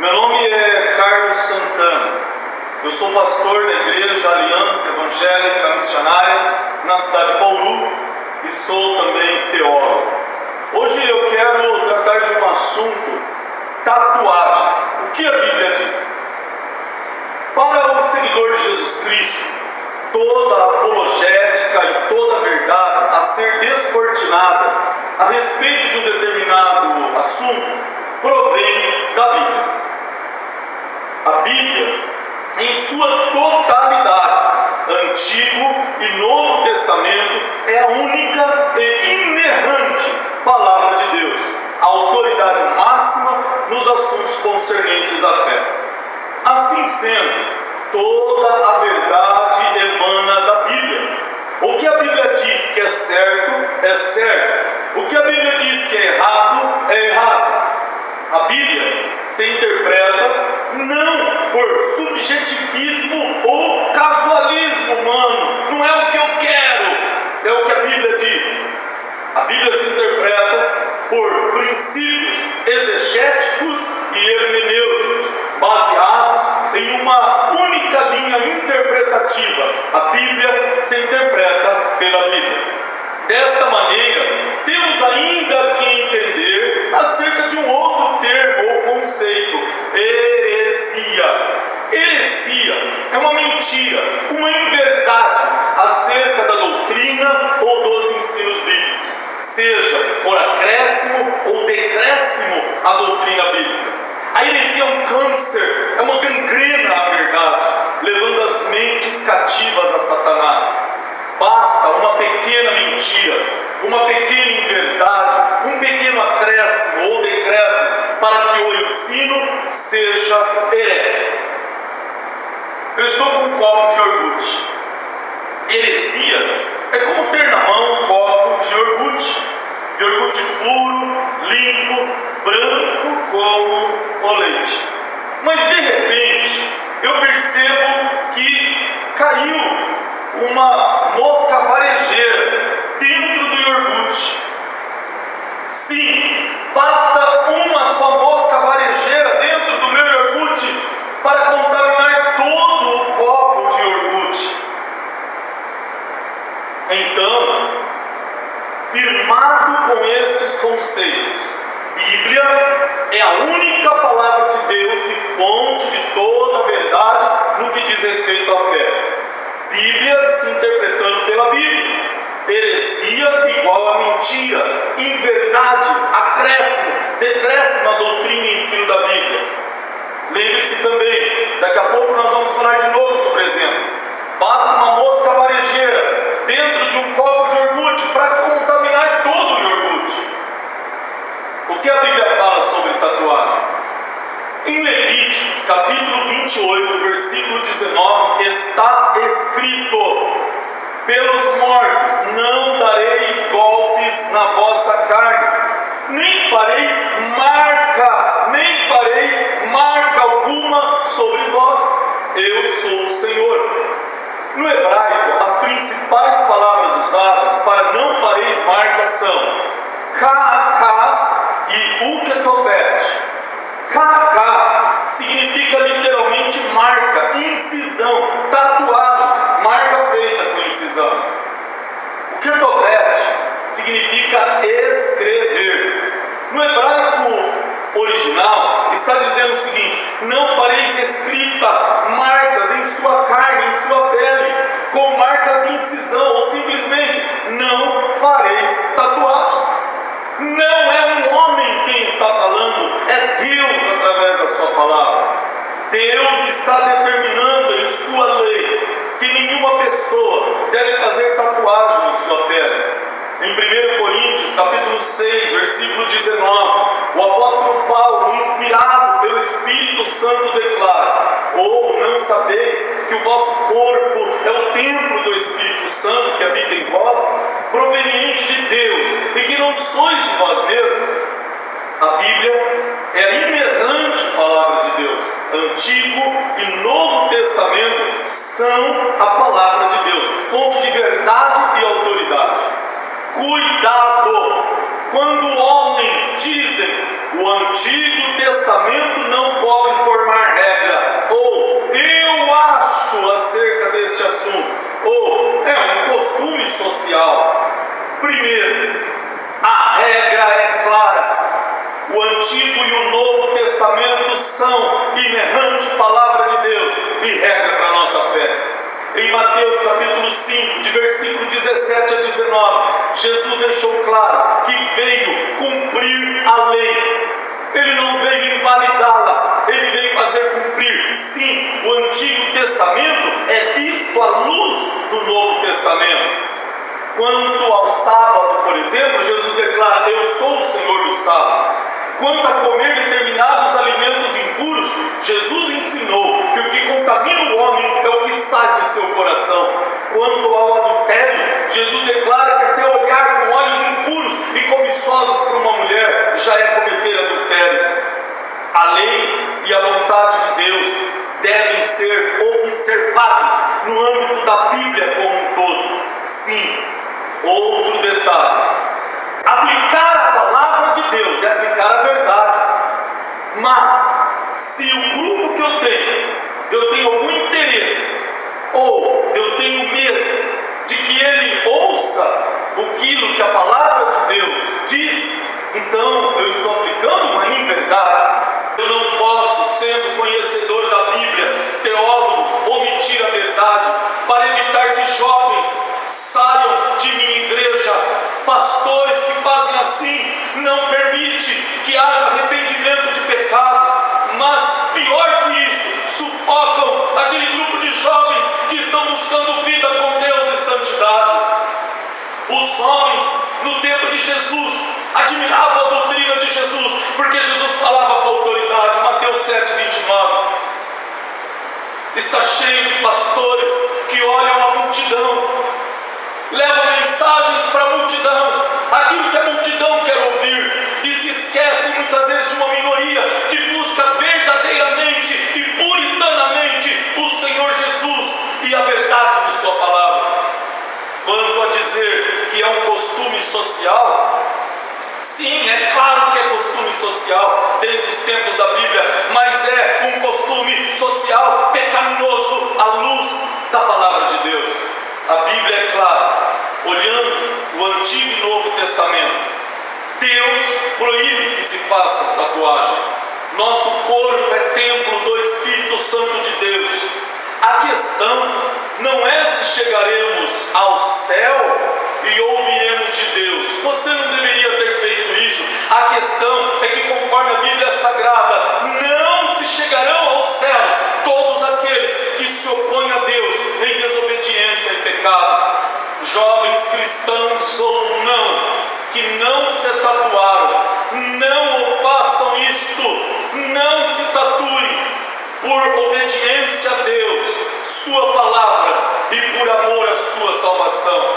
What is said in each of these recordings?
Meu nome é Carlos Santana. Eu sou pastor da Igreja Aliança Evangélica Missionária na cidade de Bauru e sou também teólogo. Hoje eu quero tratar de um assunto: tatuagem. O que a Bíblia diz? Para o seguidor de Jesus Cristo, toda a apologética e toda a verdade a ser descortinada a respeito de um determinado assunto provém da Bíblia. A Bíblia, em sua totalidade, Antigo e Novo Testamento, é a única e inerrante palavra de Deus, a autoridade máxima nos assuntos concernentes à fé. Assim sendo, toda a verdade emana da Bíblia. O que a Bíblia diz que é certo, é certo. O que a Bíblia diz que é errado, é errado. A Bíblia se interpreta não por subjetivismo ou casualismo humano. Não é o que eu quero, é o que a Bíblia diz. A Bíblia se interpreta por princípios exegéticos e hermenêuticos, baseados em uma única linha interpretativa. A Bíblia se interpreta pela Bíblia. Desta maneira, temos ainda que entender acerca de um outro termo ou conceito: heresia. Heresia é uma mentira, uma inverdade acerca da doutrina ou dos ensinos bíblicos, seja por acréscimo ou decréscimo à doutrina bíblica. A heresia é um câncer, é uma gangrena à verdade, levando as mentes cativas a Satanás. Basta uma pequena mentira, uma pequena inverdade, um pequeno acréscimo ou decréscimo para que o ensino seja herético. Eu estou com um copo de iogurte. Heresia é como ter na mão um copo de iogurte puro, limpo, branco como o leite. Mas de repente eu percebo que caiu uma mosca varejeira dentro do iogurte. Sim, basta uma só mosca varejeira dentro do meu iogurte para contaminar todo o copo de iogurte. Então, firmado com estes conceitos, Bíblia é a única palavra de Deus e fonte de toda a verdade no que diz respeito à fé. Bíblia se interpretando pela Bíblia. Heresia igual a mentira, inverdade, acréscimo, decréscimo à doutrina e ensino da Bíblia. Lembre-se também, daqui a pouco nós vamos falar de novo sobre exemplo. Basta uma mosca varejeira dentro de um copo de iogurte para contaminar todo o iogurte. O que a Bíblia fala sobre tatuagens? Em Levíticos, capítulo 28, versículo 19, está escrito: pelos mortos não dareis golpes na vossa carne, nem fareis marca alguma sobre vós. Eu sou o Senhor. No hebraico, as principais palavras usadas para não fareis marcas são K e uketobet. K significa literalmente marca, incisão, tatuagem, marca feita com incisão. O ketobet significa escrever. No hebraico original está dizendo o seguinte: não fareis escrita marcas em sua carne, em sua pele, com marcas de incisão, ou simplesmente não fareis tatuagem. Não é um homem quem está falando, é Deus através da sua palavra. Deus está determinando em sua lei que nenhuma pessoa deve fazer tatuagem em sua pele. Em 1 Coríntios, capítulo 6, versículo 19, o apóstolo Paulo, inspirado pelo Espírito Santo, declara: ou não sabeis que o vosso corpo é o templo do Espírito Santo que habita em vós, proveniente de Deus, e que não sois de vós mesmos? A Bíblia é a inerrante palavra de Deus. Antigo e Novo Testamento são a palavra de Deus, fonte de verdade e autoridade. Cuidado quando homens dizem: o Antigo Testamento não pode inspiração, inerrante palavra de Deus e regra para a nossa fé. Em Mateus capítulo 5, de versículo 17 a 19, Jesus deixou claro que veio cumprir a lei. Ele não veio invalidá-la, ele veio fazer cumprir. Sim, o Antigo Testamento é visto à luz do Novo Testamento. Quanto ao sábado, por exemplo, Jesus declara: eu sou o Senhor do sábado. Quanto a comer determinados alimentos impuros, Jesus ensinou que o que contamina o homem é o que sai de seu coração. Quanto ao adultério, Jesus declara que até olhar com olhos impuros e cobiçosos para uma mulher já é cometer adultério. A lei e a vontade de Deus devem ser observados no âmbito da Bíblia como um todo. Sim, outro detalhe: aplicar a palavra de Deus é aplicar a verdade. Mas, se o grupo que eu tenho algum interesse, ou eu tenho medo de que ele ouça aquilo que a palavra de Deus diz, então eu estou aplicando uma inverdade. Eu não posso, sendo conhecedor da Bíblia, teólogo, omitir a verdade para evitar que jovens saiam de minha igreja. Pastores que fazem assim não permite que haja arrependimento de pecados, mas pior que isso, sufocam aquele grupo de jovens que estão buscando vida com Deus e santidade. Os homens no tempo de Jesus admiravam a doutrina de Jesus, porque Jesus falava com autoridade. Mateus 7, 29. Está cheio de pastores que olham a multidão, levam mensagens para a multidão, aquilo que a multidão quer ouvir, e se esquecem muitas vezes de uma minoria que busca verdadeiramente e puritanamente o Senhor Jesus e a verdade de sua palavra. Quanto a dizer que é um costume social, sim, é claro que é costume social, desde os tempos da Bíblia, mas é um costume social pecaminoso à luz da palavra de Deus. A Bíblia é clara, olhando o Antigo e Novo Testamento. Deus proíbe que se façam tatuagens. Nosso corpo é templo do Espírito Santo de Deus. A questão não é se chegaremos ao céu e ouviremos de Deus. Você não deveria ter feito isso. A questão é que, conforme a Bíblia Sagrada, não se chegarão aos céus todos aqueles que se opõem a Deus em desobediência e pecado. Jovens cristãos ou não, que não se tatuaram, não o façam isto, não se tatuem por obediência a Deus, sua palavra e por amor à sua salvação.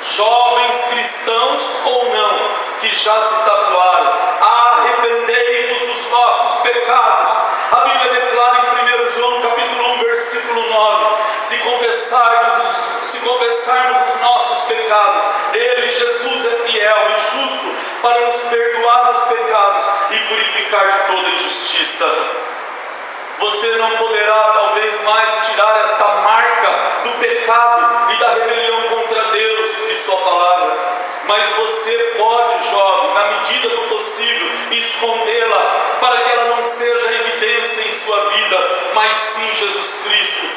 Jovens cristãos ou não, que já se tatuaram, arrependei-vos dos vossos pecados. A Bíblia declara em 1 João capítulo 1, versículo 9, se confessarmos os nossos pecados, Ele, Jesus, é fiel e justo para nos perdoar os pecados e purificar de toda injustiça. Você não poderá talvez mais tirar esta marca do pecado e da rebelião contra Deus e sua palavra, mas você pode, jovem, na medida do possível, escondê-la para que ela não seja evidência em sua vida, mas sim Jesus Cristo.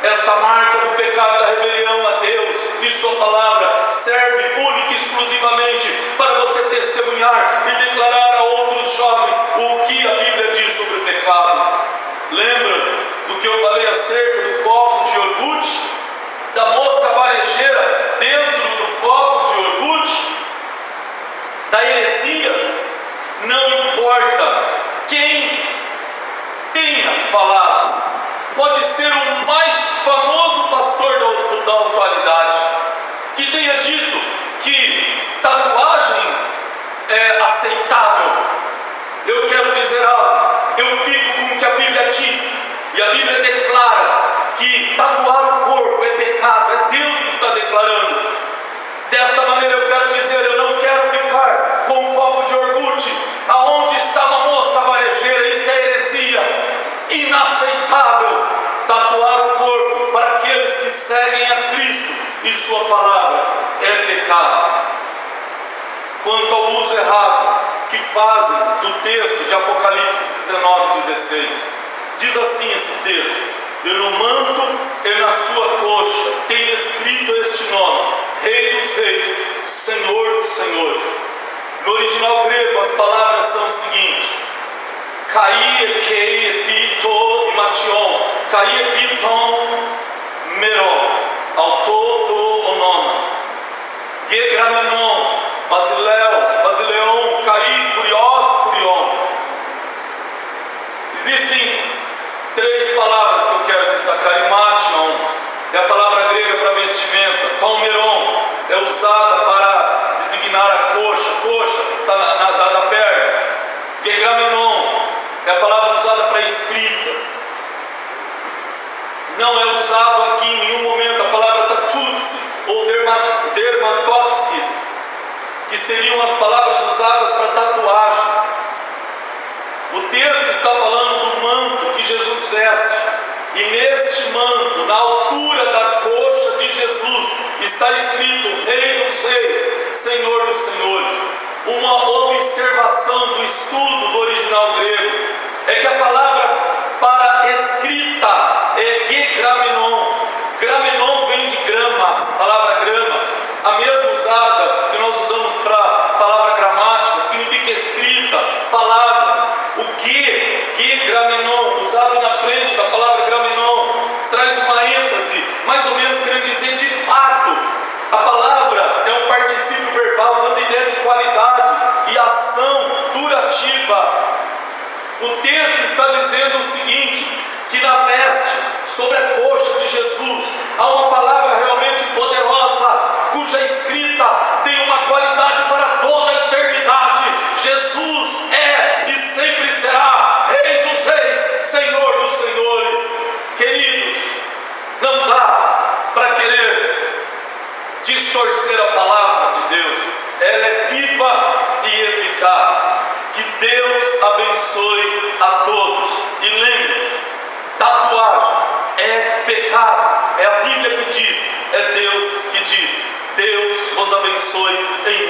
Esta marca do pecado e da rebelião a Deus e sua palavra serve única e exclusivamente para você testemunhar e declarar a outros jovens o que a Bíblia diz sobre o pecado. Lembra do que eu falei acerca do copo de iogurte? Da mosca varejeira dentro do copo de iogurte? Da heresia? Não importa quem tenha falado, pode ser o mais famoso pastor da atualidade, que tenha dito que tatuagem é aceitável. Eu quero dizer algo, eu fico com o que a Bíblia diz, e a Bíblia declara que tatuar o corpo é pecado, é Deus que está declarando. Desta maneira eu quero dizer, eu não quero ficar com um copo de iogurte, aonde está uma mosca varejeira, isso é heresia, inaceitável. Tatuar o corpo para aqueles que seguem a Cristo e sua palavra é pecado. Quanto ao uso errado que fazem do texto de Apocalipse 19, 16, 16. Diz assim esse texto: e no manto e na sua coxa tem escrito este nome: Rei dos Reis, Senhor dos Senhores. No original grego as palavras são as seguintes: Kai, Kei, Epito e Mation. Kai, Epiton, Meron, Auto, Do, Onoma. Gegramenon, Basileus, Basileon, Kai, Curios, Curion. Existem três palavras que eu quero destacar. Imation é a palavra grega para vestimenta. Palmeron é usada para designar a coxa que está na perna. Gegramenon é a palavra usada para escrita. Não é usado aqui em nenhum momento a palavra tatutsi ou dermatotskis, que seriam as palavras usadas para tatuagem. O texto está falando do manto que Jesus veste, e neste manto, na altura da coxa de Jesus, está escrito Rei dos Reis, Senhor dos Senhores. Uma observação do estudo do original grego é que a palavra para escrita é gegramenon. Gramenon vem de grama, a palavra grama, a mesma usada que nós usamos para a palavra gramática, significa escrita, palavra. O gegramenon, usado na frente da palavra gramenon, traz uma ênfase, mais ou menos querendo dizer de fato. A palavra é um particípio verbal, dando ideia de qualidade e ação durativa. O texto está dizendo o seguinte: que na veste, sobre a coxa de Jesus, há uma palavra realmente poderosa, cuja escrita tem uma qualidade para toda a eternidade. Jesus é e sempre será Rei dos Reis, Senhor dos Senhores. Queridos, não dá para querer distorcer a palavra de Deus. Ela é viva e eficaz. Que Deus abençoe a todos. E lembre-se, tatuagem é pecado. É a Bíblia que diz, é Deus que diz. Deus vos abençoe em